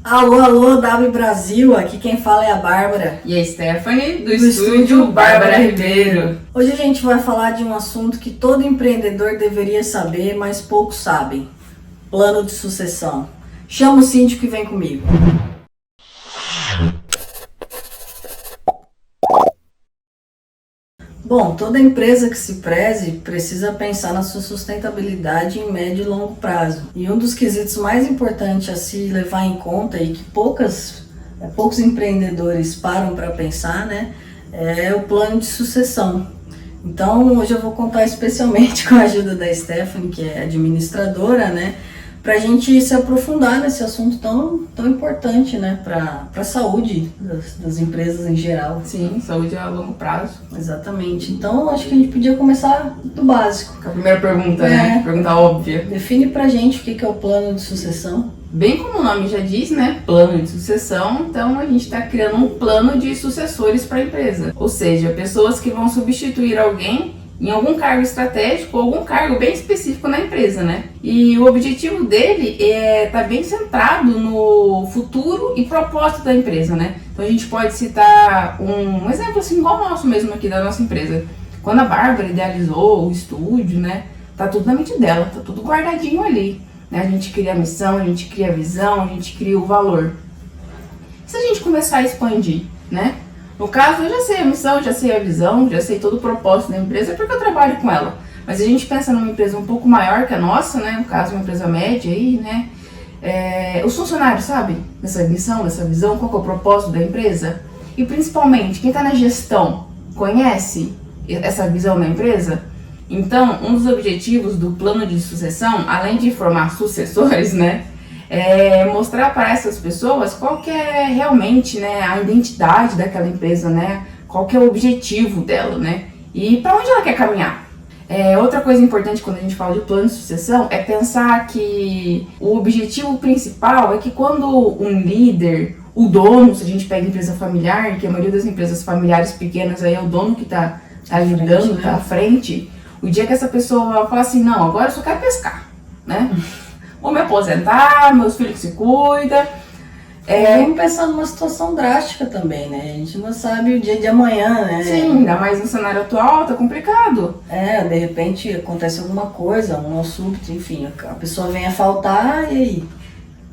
Alô, alô, W Brasil, aqui quem fala é a Bárbara. E a Stephanie, do estúdio Bárbara Ribeiro. Hoje a gente vai falar de um assunto que todo empreendedor deveria saber, mas poucos sabem. Plano de sucessão. Chama o síndico e vem comigo. Bom, toda empresa que se preze precisa pensar na sua sustentabilidade em médio e longo prazo. E um dos quesitos mais importantes a se levar em conta e que poucos empreendedores param para pensar, né, é o plano de sucessão. Então, hoje eu vou contar especialmente com a ajuda da Stephanie, que é administradora, né, para a gente se aprofundar nesse assunto tão importante, né, para a saúde das empresas em geral. Sim, saúde a longo prazo. Exatamente. Então, acho que a gente podia começar do básico. Com a primeira pergunta, né? Pergunta óbvia. Define pra gente o que é o plano de sucessão. Bem como o nome já diz, né? Plano de sucessão. Então, a gente está criando um plano de sucessores para a empresa. Ou seja, pessoas que vão substituir alguém em algum cargo estratégico ou algum cargo bem específico na empresa, né? E o objetivo dele tá bem centrado no futuro e propósito da empresa, né? Então a gente pode citar um exemplo assim igual o nosso mesmo aqui da nossa empresa. Quando a Bárbara idealizou o estúdio, né? Tá tudo na mente dela, tá tudo guardadinho ali, né? A gente cria a missão, a gente cria a visão, a gente cria o valor. Se a gente começar a expandir, né? No caso, eu já sei a missão, já sei a visão, já sei todo o propósito da empresa, porque eu trabalho com ela. Mas a gente pensa numa empresa um pouco maior que a nossa, né? No caso, uma empresa média aí, né? Os funcionários sabem dessa missão, dessa visão, qual que é o propósito da empresa? E principalmente, quem está na gestão conhece essa visão da empresa? Então, um dos objetivos do plano de sucessão, além de formar sucessores, né? Mostrar para essas pessoas qual que é realmente, né, a identidade daquela empresa, né, qual que é o objetivo dela, né, e para onde ela quer caminhar. Outra coisa importante quando a gente fala de plano de sucessão é pensar que o objetivo principal é que quando um líder, o dono, se a gente pega empresa familiar, que a maioria das empresas familiares pequenas aí é o dono que está lidando, está à frente, o dia que essa pessoa fala assim, não, agora eu só quero pescar, né? Vou me aposentar, meus filhos que se cuidam. Vamos pensar numa situação drástica também, né? A gente não sabe o dia de amanhã, né? Sim, ainda mais no cenário atual, tá complicado. De repente acontece alguma coisa, um mal súbito, enfim, a pessoa vem a faltar e aí?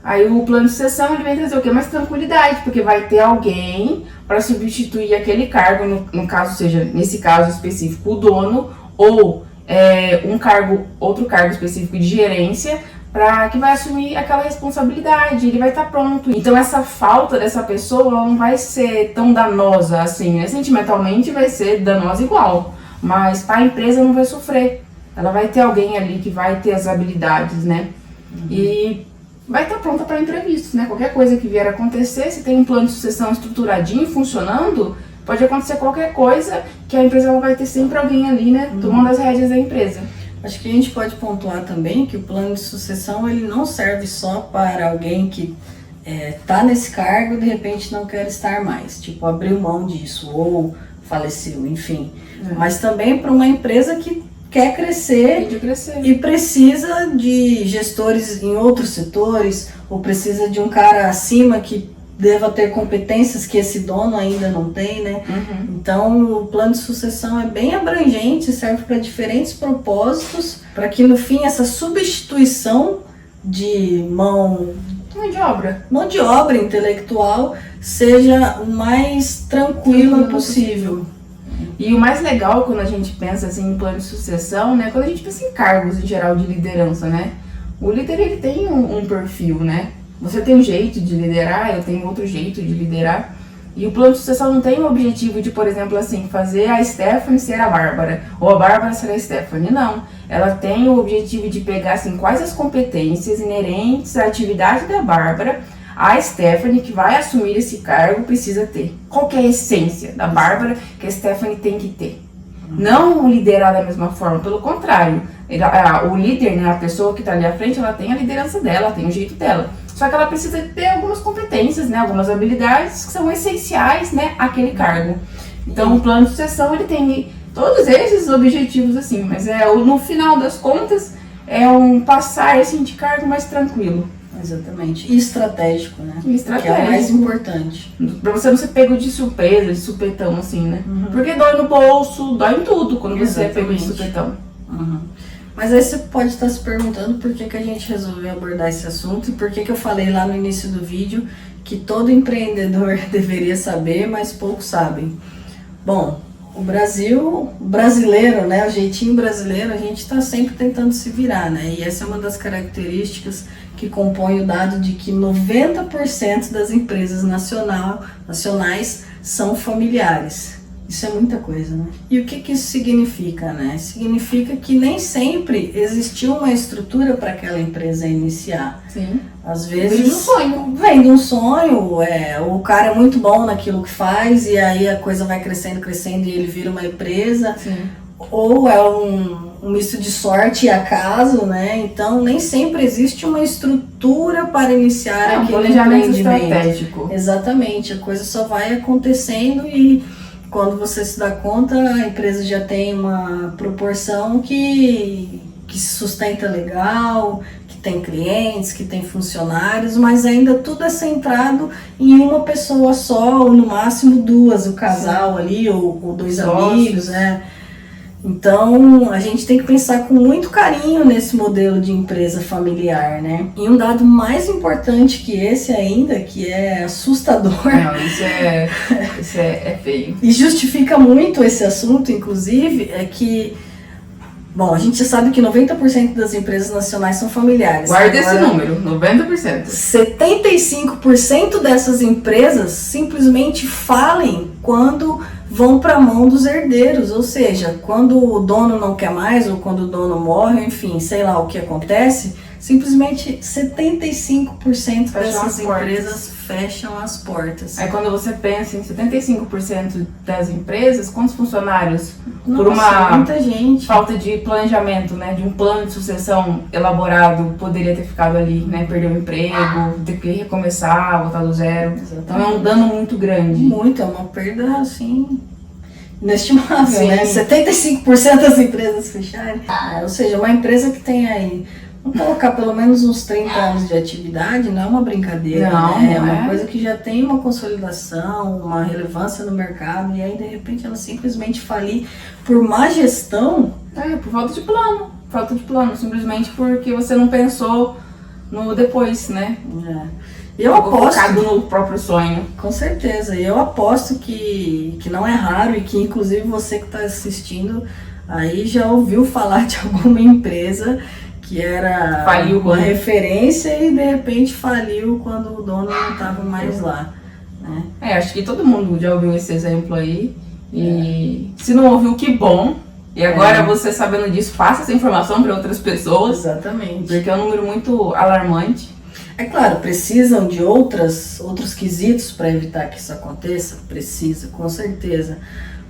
Aí o plano de sucessão ele vem trazer o quê? Mais tranquilidade, porque vai ter alguém para substituir aquele cargo, no caso, seja, nesse caso específico, o dono, ou outro cargo específico de gerência, para que vai assumir aquela responsabilidade, ele vai estar pronto. Então essa falta dessa pessoa não vai ser tão danosa assim, né? Sentimentalmente vai ser danosa igual, mas para a empresa não vai sofrer. Ela vai ter alguém ali que vai ter as habilidades, né? E vai estar pronta para imprevistos, né? Qualquer coisa que vier a acontecer, se tem um plano de sucessão estruturadinho, funcionando, pode acontecer qualquer coisa que a empresa vai ter sempre alguém ali, né? Tomando as rédeas da empresa. Acho que a gente pode pontuar também que o plano de sucessão ele não serve só para alguém que está nesse cargo e de repente não quer estar mais, tipo abriu mão disso ou faleceu, enfim. Mas também para uma empresa que quer crescer e precisa de gestores em outros setores ou precisa de um cara acima que deva ter competências que esse dono ainda não tem, né? Então, o plano de sucessão é bem abrangente, serve para diferentes propósitos, para que no fim essa substituição de mão de obra intelectual seja o mais tranquila possível. E o mais legal quando a gente pensa assim em plano de sucessão, né? Quando a gente pensa em cargos em geral de liderança, né? O líder ele tem um perfil, né? Você tem um jeito de liderar, eu tenho outro jeito de liderar. E o plano de sucessão não tem o objetivo de, por exemplo, assim, fazer a Stephanie ser a Bárbara, ou a Bárbara ser a Stephanie, não. Ela tem o objetivo de pegar, assim, quais as competências inerentes à atividade da Bárbara, a Stephanie, que vai assumir esse cargo, precisa ter. Qual que é a essência da Bárbara que a Stephanie tem que ter? Não liderar da mesma forma, pelo contrário. O líder, né, a pessoa que está ali à frente, ela tem a liderança dela, tem o jeito dela. Só que ela precisa ter algumas competências, né, algumas habilidades que são essenciais, né, àquele cargo. Então, o plano de sucessão, ele tem todos esses objetivos, assim, mas no final das contas, é um passar assim, de cargo mais tranquilo. Exatamente. E estratégico, né? E estratégico. Que é o mais importante. Pra você não ser pego de surpresa, de supetão, assim, né? Porque dói no bolso, dói em tudo quando você é pego de supetão. Mas aí você pode estar se perguntando por que a gente resolveu abordar esse assunto e por que eu falei lá no início do vídeo que todo empreendedor deveria saber, mas poucos sabem. Bom, o brasileiro, né, o jeitinho brasileiro, a gente está sempre tentando se virar, né? E essa é uma das características que compõe o dado de que 90% das empresas nacionais são familiares. Isso é muita coisa, né? E o que isso significa, né? Significa que nem sempre existiu uma estrutura para aquela empresa iniciar. Sim. Às vezes Vem de um sonho. Vem de um sonho, o cara é muito bom naquilo que faz e aí a coisa vai crescendo e ele vira uma empresa. Sim. Ou é um misto de sorte e acaso, né? Então nem sempre existe uma estrutura para iniciar aquele planejamento empreendimento. Estratégico. Exatamente, a coisa só vai acontecendo e quando você se dá conta, a empresa já tem uma proporção que se sustenta legal, que tem clientes, que tem funcionários, mas ainda tudo é centrado em uma pessoa só, ou no máximo duas, o casal ali, ou dois amigos, né? Então, a gente tem que pensar com muito carinho nesse modelo de empresa familiar, né? E um dado mais importante que esse ainda, que é assustador. Não, isso é feio. E justifica muito esse assunto, inclusive, é que, bom, a gente já sabe que 90% das empresas nacionais são familiares. Guarda esse número, 90%. 75% dessas empresas simplesmente falem quando vão para a mão dos herdeiros, ou seja, quando o dono não quer mais ou quando o dono morre, enfim, sei lá o que acontece, simplesmente 75% dessas empresas fecham as portas. Aí quando você pensa em 75% das empresas, quantos funcionários? Nossa, por uma muita gente. Falta de planejamento, né, de um plano de sucessão elaborado, poderia ter ficado ali, né, perder o emprego, ter que recomeçar, voltar do zero. Exatamente. Então é um dano muito grande. Muito, é uma perda, assim, inestimável, Sim. né? 75% das empresas fecharem. Ou seja, uma empresa que tem aí, vamos colocar pelo menos uns 30 anos de atividade, não é uma brincadeira, Não, né? É não uma é. coisa que já tem uma consolidação, uma relevância no mercado, e aí de repente ela simplesmente falir por má gestão. Por falta de plano. Falta de plano, simplesmente porque você não pensou no depois, né? Eu Ficou aposto, focado no próprio sonho. com certeza, eu aposto que não é raro e que inclusive você que está assistindo aí já ouviu falar de alguma empresa que era Faliu, uma né? referência e de repente faliu quando o dono não estava mais lá, né? Acho que todo mundo já ouviu esse exemplo aí. E se não ouviu, que bom. E agora você sabendo disso, passa essa informação para outras pessoas. Exatamente. Porque é um número muito alarmante. É claro, precisam de outros quesitos para evitar que isso aconteça? Precisa, com certeza.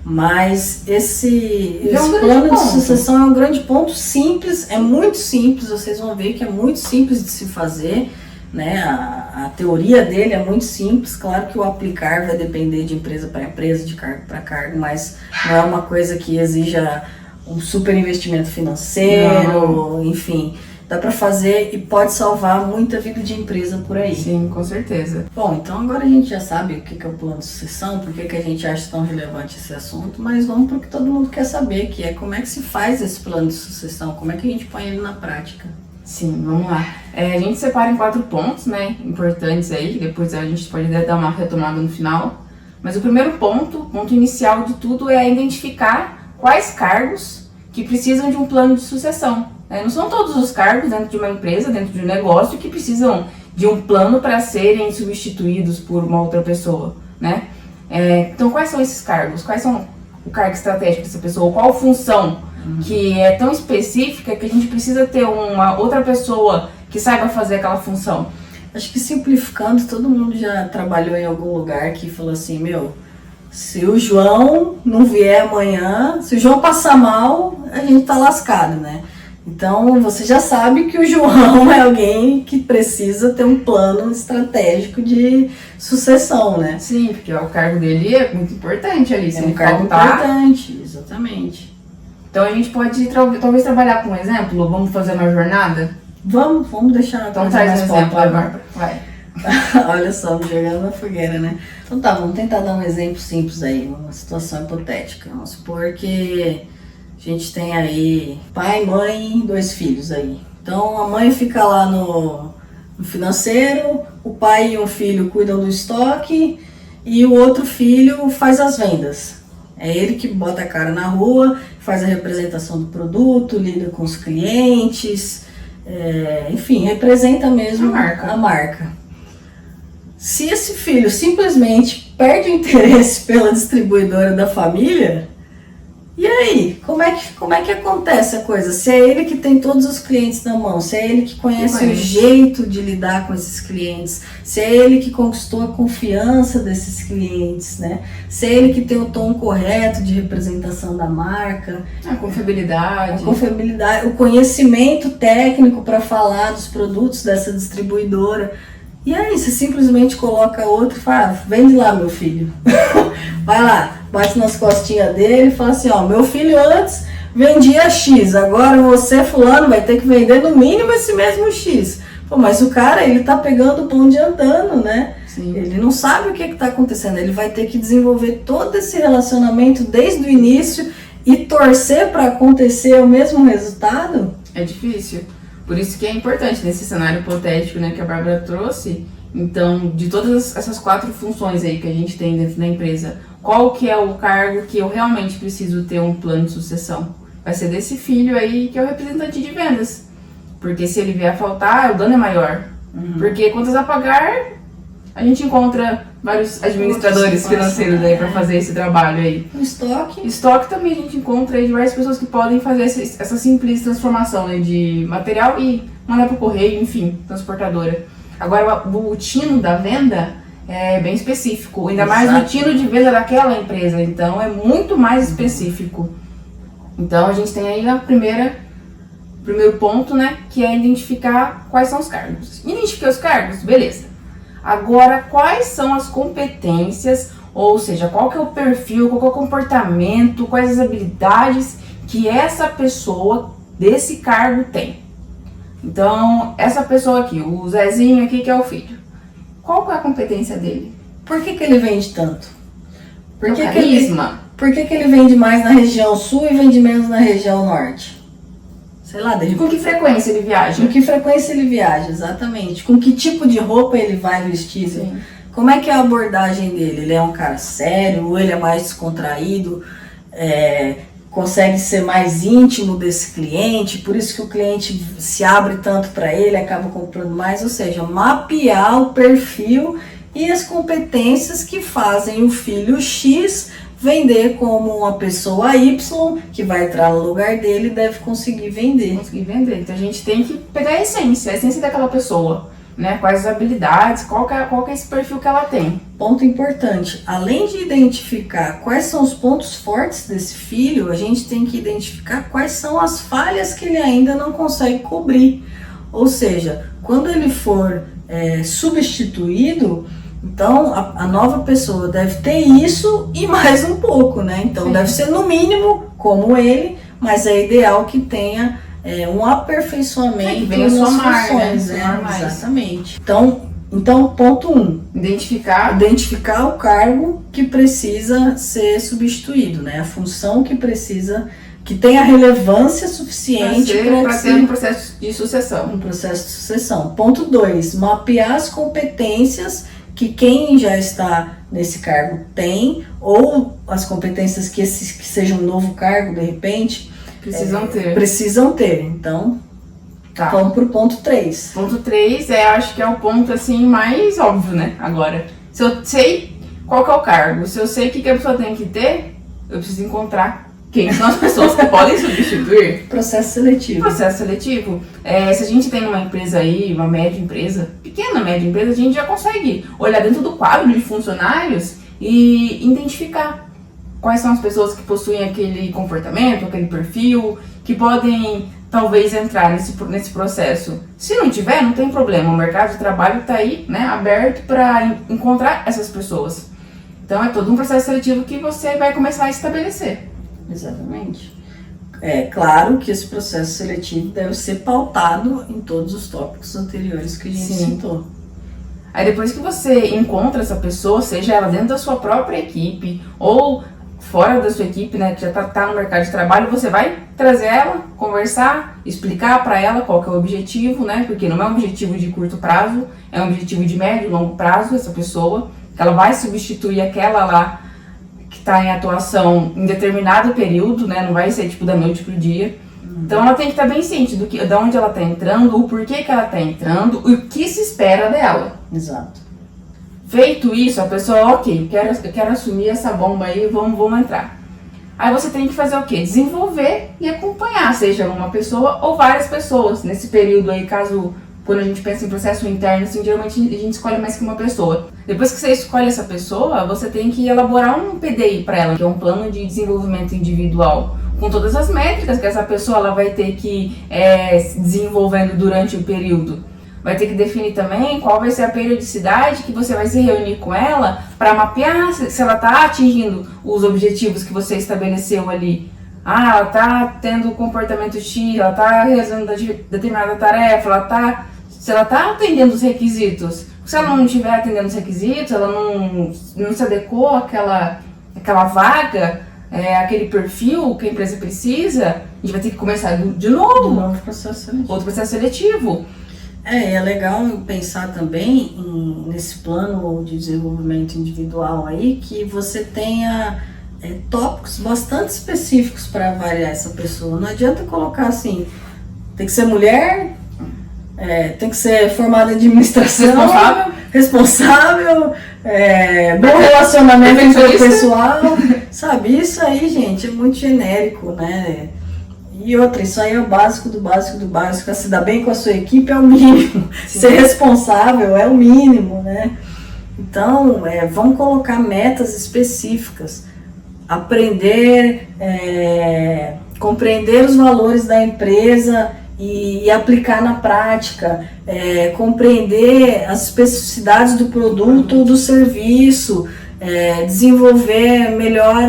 Mas esse plano de sucessão é um grande ponto, simples, é muito simples, vocês vão ver que é muito simples de se fazer, né? A teoria dele é muito simples, claro que o aplicar vai depender de empresa para empresa, de cargo para cargo, mas não é uma coisa que exija um super investimento financeiro, enfim. Dá para fazer e pode salvar muita vida de empresa por aí. Sim, com certeza. Bom, então agora a gente já sabe o que é o plano de sucessão, por que a gente acha tão relevante esse assunto, mas vamos para o que todo mundo quer saber, que é como é que se faz esse plano de sucessão, como é que a gente põe ele na prática. Sim, vamos lá. A gente separa em 4 pontos, né, importantes aí, que depois a gente pode dar uma retomada no final. Mas o primeiro ponto inicial de tudo é identificar quais cargos que precisam de um plano de sucessão. Não são todos os cargos dentro de uma empresa, dentro de um negócio, que precisam de um plano para serem substituídos por uma outra pessoa, né? Então, quais são esses cargos? Quais são o cargo estratégico dessa pessoa? Qual função que é tão específica que a gente precisa ter uma outra pessoa que saiba fazer aquela função? Acho que simplificando, todo mundo já trabalhou em algum lugar que falou assim, se o João não vier amanhã, se o João passar mal, a gente tá lascado, né? Então, você já sabe que o João é alguém que precisa ter um plano estratégico de sucessão, né? Sim, porque o cargo dele é muito importante ali. É um cargo importante, exatamente. Então, a gente pode talvez trabalhar com um exemplo. Vamos fazer uma jornada? Vamos deixar Então coisa traz mais um exemplo, palpável. Bárbara. Vai. Olha só, me jogando na fogueira, né? Então tá, vamos tentar dar um exemplo simples aí, uma situação hipotética. Vamos supor que a gente tem aí pai, mãe e 2 filhos aí. Então a mãe fica lá no financeiro, o pai e um filho cuidam do estoque e o outro filho faz as vendas. É ele que bota a cara na rua, faz a representação do produto, lida com os clientes, enfim, representa mesmo a marca. Se esse filho simplesmente perde o interesse pela distribuidora da família, e aí? Como é que acontece a coisa? Se é ele que tem todos os clientes na mão, se é ele que conhece o jeito de lidar com esses clientes, se é ele que conquistou a confiança desses clientes, né? Se é ele que tem o tom correto de representação da marca, A confiabilidade, o conhecimento técnico para falar dos produtos dessa distribuidora. E aí, você simplesmente coloca outro e fala, vende lá, meu filho. Vai lá, bate nas costinhas dele e fala assim, ó, meu filho antes vendia X, agora você, fulano, vai ter que vender no mínimo esse mesmo X. Pô, mas o cara, ele tá pegando o bonde andando, né? Sim. Ele não sabe o que tá acontecendo, ele vai ter que desenvolver todo esse relacionamento desde o início e torcer para acontecer o mesmo resultado. É difícil. Por isso que é importante nesse cenário hipotético, né, que a Bárbara trouxe. Então, de todas essas 4 funções aí que a gente tem dentro da empresa, qual que é o cargo que eu realmente preciso ter um plano de sucessão? Vai ser desse filho aí que é o representante de vendas. Porque se ele vier a faltar, o dano é maior. Porque contas a pagar, a gente encontra vários administradores financeiros aí para fazer esse trabalho aí. O estoque. Estoque também a gente encontra aí diversas pessoas que podem fazer essa simples transformação, né, de material e mandar para o correio, enfim, transportadora. Agora, o tino da venda é bem específico, ainda mais o tino de venda daquela empresa, então é muito mais específico. Então a gente tem aí o primeiro ponto, né, que é identificar quais são os cargos. Identifiquei os cargos, beleza. Agora, quais são as competências, ou seja, qual que é o perfil, qual que é o comportamento, quais as habilidades que essa pessoa desse cargo tem. Então, essa pessoa aqui, o Zezinho aqui que é o filho, qual que é a competência dele? Por que ele vende tanto? Por que ele vende mais na região sul e vende menos na região norte? Sei lá, com que frequência ele viaja? Com que frequência ele viaja, exatamente. Com que tipo de roupa ele vai vestir? Sim. Como é que é a abordagem dele? Ele é um cara sério ou ele é mais descontraído? Consegue ser mais íntimo desse cliente? Por isso que o cliente se abre tanto para ele, acaba comprando mais. Ou seja, mapear o perfil e as competências que fazem o filho X vender como uma pessoa Y, que vai entrar no lugar dele e deve conseguir vender. Então a gente tem que pegar a essência daquela pessoa, né? Quais as habilidades, qual que é esse perfil que ela tem. Ponto importante, além de identificar quais são os pontos fortes desse filho, a gente tem que identificar quais são as falhas que ele ainda não consegue cobrir. Ou seja, quando ele for substituído, então a nova pessoa deve ter isso e mais um pouco, né? Então deve ser no mínimo como ele, mas é ideal que tenha um aperfeiçoamento nas funções, né? Exatamente. Então, ponto 1. Identificar o cargo que precisa ser substituído, né? A função que tem a relevância suficiente para ter um processo de sucessão. Um processo de sucessão. Ponto 2. Mapear as competências que quem já está nesse cargo tem, ou as competências que seja um novo cargo, de repente, precisam ter. Então, vamos pro ponto 3. Ponto 3 acho que é o ponto assim mais óbvio, né? Agora, se eu sei qual que é o cargo, se eu sei o que a pessoa tem que ter, eu preciso encontrar quem são as pessoas que podem substituir. Processo seletivo. Se a gente tem uma empresa aí, uma média empresa, média empresa, a gente já consegue olhar dentro do quadro de funcionários e identificar quais são as pessoas que possuem aquele comportamento, aquele perfil, que podem talvez entrar nesse processo. Se não tiver, não tem problema, o mercado de trabalho está aí, né, aberto para encontrar essas pessoas. Então é todo um processo seletivo que você vai começar a estabelecer. Exatamente. É claro que esse processo seletivo deve ser pautado em todos os tópicos anteriores que a gente citou. Aí depois que você encontra essa pessoa, seja ela dentro da sua própria equipe ou fora da sua equipe, né, que já tá no mercado de trabalho, você vai trazer ela, conversar, explicar para ela qual que é o objetivo, né, porque não é um objetivo de curto prazo, é um objetivo de médio e longo prazo, essa pessoa, que ela vai substituir aquela lá que está em atuação em determinado período, né, não vai ser tipo da noite pro dia. Então ela tem que estar bem ciente de onde ela está entrando, o porquê que ela está entrando, o que se espera dela. Exato. Feito isso, a pessoa, ok, eu quero assumir essa bomba aí, vamos entrar. Aí você tem que fazer o quê? Desenvolver e acompanhar, seja uma pessoa ou várias pessoas. Nesse período aí, quando a gente pensa em processo interno, assim, geralmente a gente escolhe mais que uma pessoa. Depois que você escolhe essa pessoa, você tem que elaborar um PDI para ela, que é um plano de desenvolvimento individual, com todas as métricas que essa pessoa ela vai ter que se desenvolvendo durante o período. Vai ter que definir também qual vai ser a periodicidade que você vai se reunir com ela para mapear se ela está atingindo os objetivos que você estabeleceu ali. Ah, ela está tendo comportamento X, ela está realizando determinada tarefa, se ela está atendendo os requisitos. Se ela não estiver atendendo os requisitos, ela não se adequou àquela vaga, aquele perfil que a empresa precisa, a gente vai ter que começar de novo. Outro processo seletivo. É legal pensar também nesse plano de desenvolvimento individual aí, que você tenha tópicos bastante específicos para avaliar essa pessoa. Não adianta colocar assim, tem que ser mulher, tem que ser formada em administração, responsável, bom relacionamento interpessoal, sabe? Isso aí, gente, é muito genérico, né? E outra, isso aí é o básico do básico do básico. Se dar bem com a sua equipe é o mínimo. Sim. Ser responsável é o mínimo, né? Então, vamos colocar metas específicas. Aprender, compreender os valores da empresa e aplicar na prática. Compreender as especificidades do produto ou do serviço. Desenvolver melhor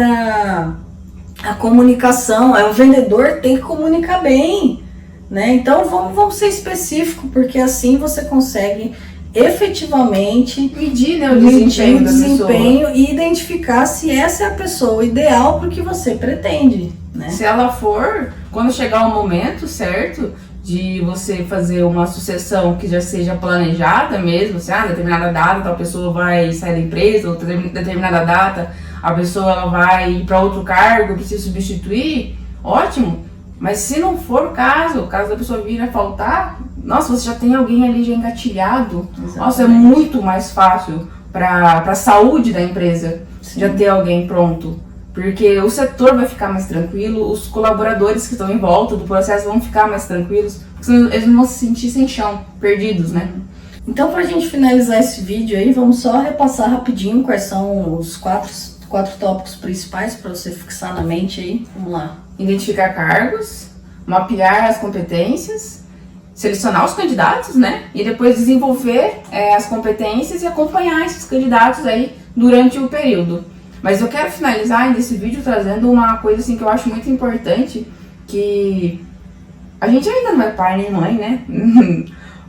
a comunicação. O vendedor tem que comunicar bem, né? Então vamos ser específico, porque assim você consegue efetivamente medir, né, o desempenho e identificar se essa é a pessoa ideal para o que você pretende, né? Se ela for, quando chegar o momento certo de você fazer uma sucessão que já seja planejada mesmo, assim, determinada data tal pessoa vai sair da empresa, ou determinada data a pessoa ela vai ir para outro cargo, precisa substituir, ótimo. Mas se não for o caso da pessoa vir a faltar, nossa, você já tem alguém ali já engatilhado. Exatamente. Nossa, é muito mais fácil para a saúde da empresa. Sim. Já ter alguém pronto. Porque o setor vai ficar mais tranquilo, os colaboradores que estão em volta do processo vão ficar mais tranquilos, porque eles não vão se sentir sem chão, perdidos, né? Então, para a gente finalizar esse vídeo aí, vamos só repassar rapidinho quais são os quatro tópicos principais para você fixar na mente aí. Vamos lá. Identificar cargos, mapear as competências, selecionar os candidatos, né? E depois desenvolver as competências e acompanhar esses candidatos aí durante o período. Mas eu quero finalizar esse vídeo trazendo uma coisa assim que eu acho muito importante, que a gente ainda não é pai nem mãe, né?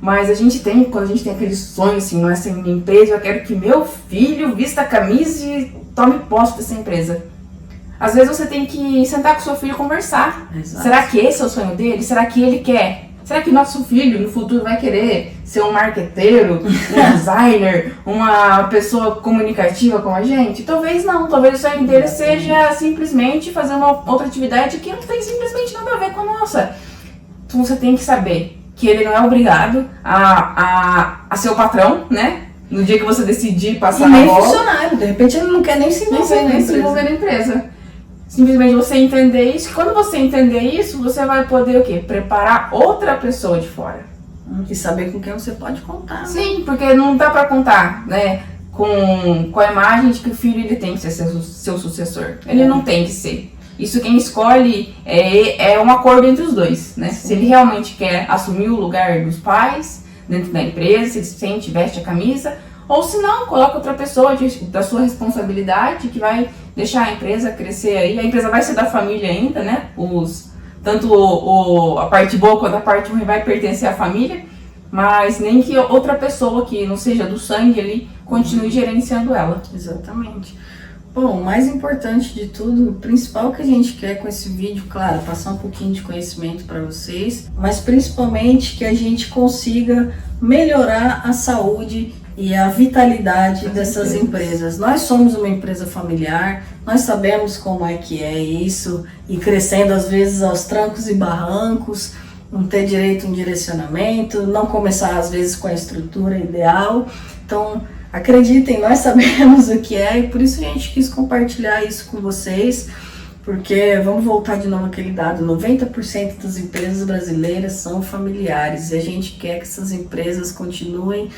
Mas quando a gente tem aquele sonho assim, não é sem minha empresa, eu quero que meu filho vista a camisa e tome posse dessa empresa. Às vezes você tem que sentar com seu filho e conversar. Exato. Será que esse é o sonho dele? Será que ele quer? Será que nosso filho no futuro vai querer ser um marqueteiro, um designer, uma pessoa comunicativa com a gente? Talvez não, talvez o sonho dele seja simplesmente fazer uma outra atividade que não tem simplesmente nada a ver com a nossa. Então você tem que saber que ele não é obrigado a ser o patrão, né? No dia que você decidir passar na bola. E nem funcionário, de repente ele não quer nem se envolver na empresa. Simplesmente você entender isso, quando você entender isso, você vai poder o quê? Preparar outra pessoa de fora. E saber com quem você pode contar. Né? Sim, porque não dá pra contar, né? Com a imagem de que o filho ele tem que ser seu sucessor. Ele não tem que ser. Isso quem escolhe é um acordo entre os dois, né? Sim. Se ele realmente quer assumir o lugar dos pais dentro da empresa, se ele se sente, veste a camisa, ou se não, coloca outra pessoa da sua responsabilidade que vai deixar a empresa crescer aí. A empresa vai ser da família ainda, né? Os tanto a parte boa quanto a parte ruim vai pertencer à família, mas nem que outra pessoa que não seja do sangue ali continue gerenciando ela. Exatamente. Bom, o mais importante de tudo, o principal que a gente quer com esse vídeo, claro, passar um pouquinho de conhecimento para vocês, mas principalmente que a gente consiga melhorar a saúde e a vitalidade dessas empresas. Nós somos uma empresa familiar, nós sabemos como é que é isso, e crescendo às vezes aos trancos e barrancos, não ter direito a um direcionamento, não começar às vezes com a estrutura ideal. Então, acreditem, nós sabemos o que é e por isso a gente quis compartilhar isso com vocês, porque vamos voltar de novo àquele dado, 90% das empresas brasileiras são familiares e a gente quer que essas empresas continuem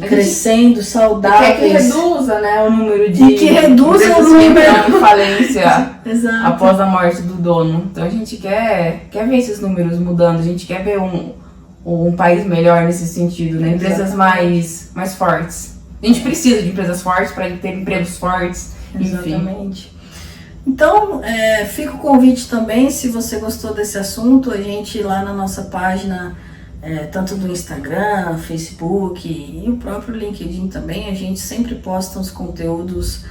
crescendo, saudáveis. Quer que reduza, né, o número de e que reduza o número de falência Exato. após a morte do dono. Então a gente quer ver esses números mudando, a gente quer ver um país melhor nesse sentido, né? Empresas mais fortes. A gente precisa de empresas fortes para ter empregos fortes, enfim. Exatamente. Então, fica o convite também, se você gostou desse assunto, a gente lá na nossa página, tanto do Instagram, Facebook e o próprio LinkedIn também, a gente sempre posta os conteúdos,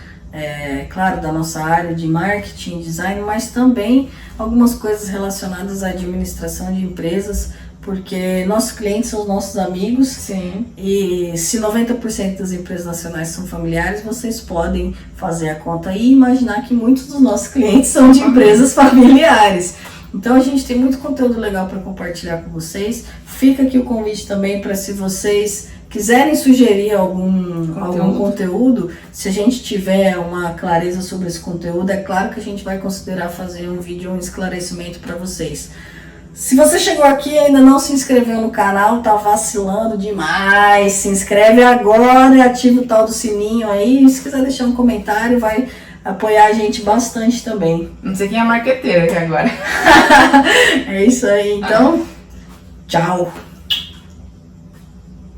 claro, da nossa área de marketing, design, mas também algumas coisas relacionadas à administração de empresas, porque nossos clientes são os nossos amigos. Sim. E se 90% das empresas nacionais são familiares, vocês podem fazer a conta aí e imaginar que muitos dos nossos clientes são de empresas familiares. Então a gente tem muito conteúdo legal para compartilhar com vocês. Fica aqui o convite também para, se vocês quiserem sugerir algum conteúdo, se a gente tiver uma clareza sobre esse conteúdo, é claro que a gente vai considerar fazer um vídeo, um esclarecimento para vocês. Se você chegou aqui e ainda não se inscreveu no canal, tá vacilando demais. Se inscreve agora e ativa o tal do sininho aí. Se quiser deixar um comentário, vai apoiar a gente bastante também. Não sei quem é a marqueteira aqui agora. É isso aí, então. Tchau!